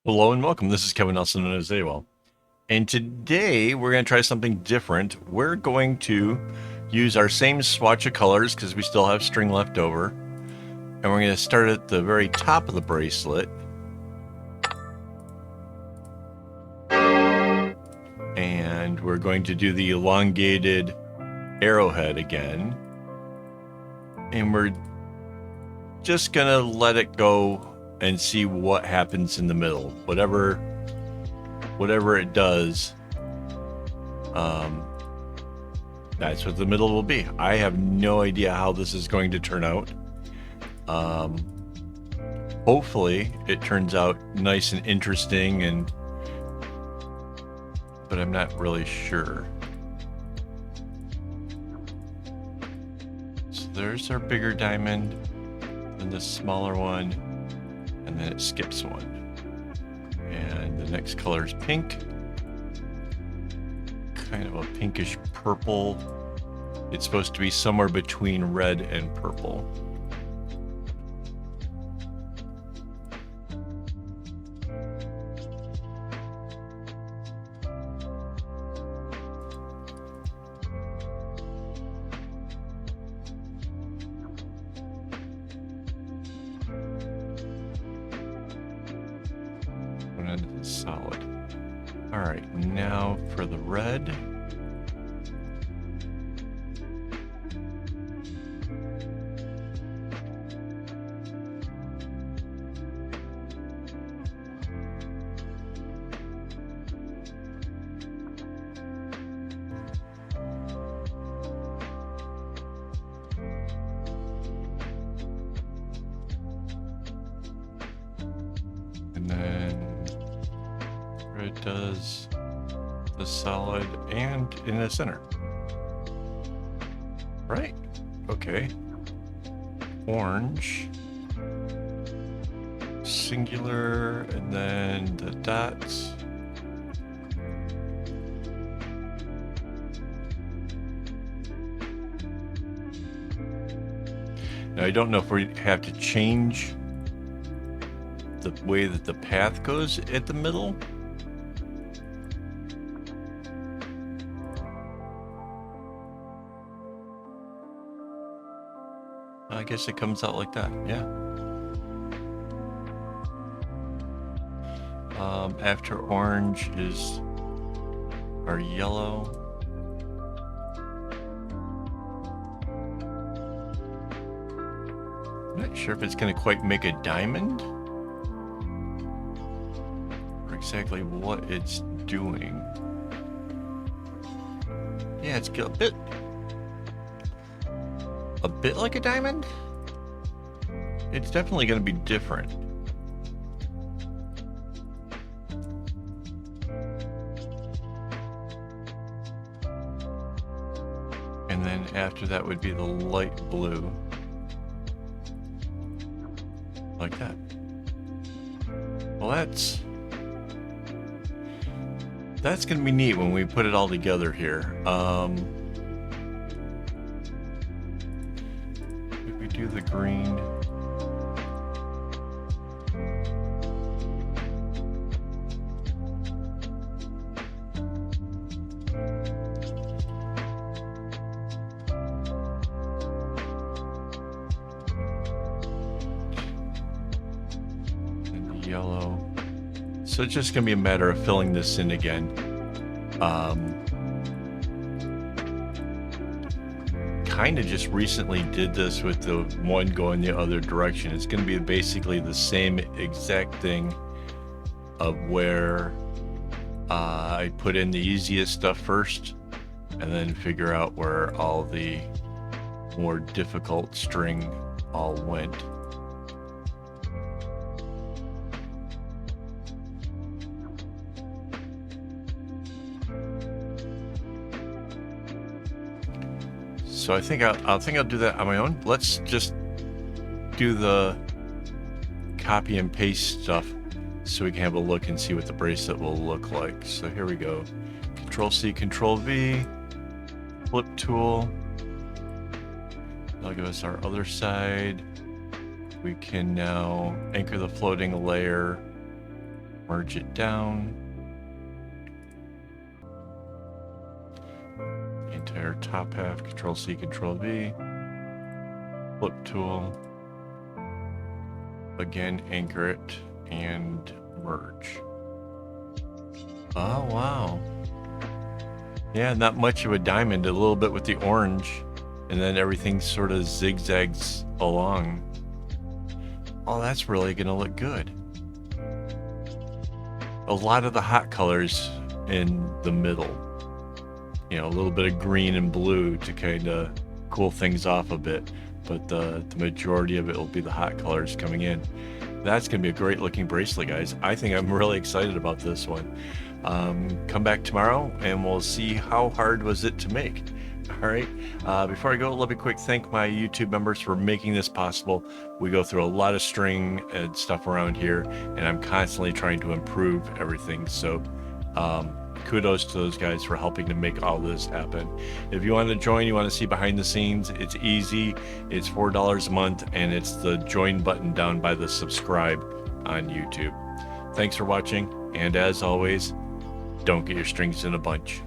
Hello and welcome. This is Kevin Nelson known as AWOL. And today we're going to try something different. We're going to use our same swatch of colors because we still have string left over. And we're going to start at the very top of the bracelet. And we're going to do the elongated arrowhead again. And we're just going to let it go and see what happens in the middle. Whatever it does, that's what the middle will be. I have no idea how this is going to turn out. Hopefully it turns out nice and interesting, but I'm not really sure. So there's our bigger diamond, and the smaller one, and then it skips one. And the next color is pink. Kind of a pinkish purple. It's supposed to be somewhere between red and purple. Solid. All right, now for the red. And then it does the solid and in the center. Right? Okay. Orange. Singular, and then the dots. Now I don't know if we have to change the way that the path goes at the middle. I guess it comes out like that, yeah. After orange is our yellow. I'm not sure if it's going to quite make a diamond, or exactly what it's doing. Yeah, it's a bit like a diamond. It's definitely going to be different. And then after that would be the light blue. Like that. Well, that's going to be neat when we put it all together here. If we do the green. Yellow. So it's just going to be a matter of filling this in again. Kind of just recently did this with the one going the other direction. It's going to be basically the same exact thing of where I put in the easiest stuff first and then figure out where all the more difficult string all went. So I think I'll do that on my own. Let's just do the copy and paste stuff so we can have a look and see what the bracelet will look like. So here we go. Control C, Control V, flip tool. That'll give us our other side. We can now anchor the floating layer merge it down. The entire top half, Control C, Control V. Flip tool. Again, anchor it and merge. Oh, wow. Yeah, not much of a diamond, a little bit with the orange, and then everything sort of zigzags along. Oh, that's really gonna look good. A lot of the hot colors in the middle. You know, a little bit of green and blue to kind of cool things off a bit, but the majority of it will be the hot colors coming in. That's gonna be a great looking bracelet, guys. I think I'm really excited about this one. Come back tomorrow and we'll see how hard was it to make. All right, before I go, let me quick thank my YouTube members for making this possible. We go through a lot of string and stuff around here, and I'm constantly trying to improve everything. So kudos to those guys for helping to make all this happen. If you want to join, you want to see behind the scenes, it's easy. It's $4 a month, and it's the join button down by the subscribe on YouTube. Thanks for watching, and as always, don't get your strings in a bunch.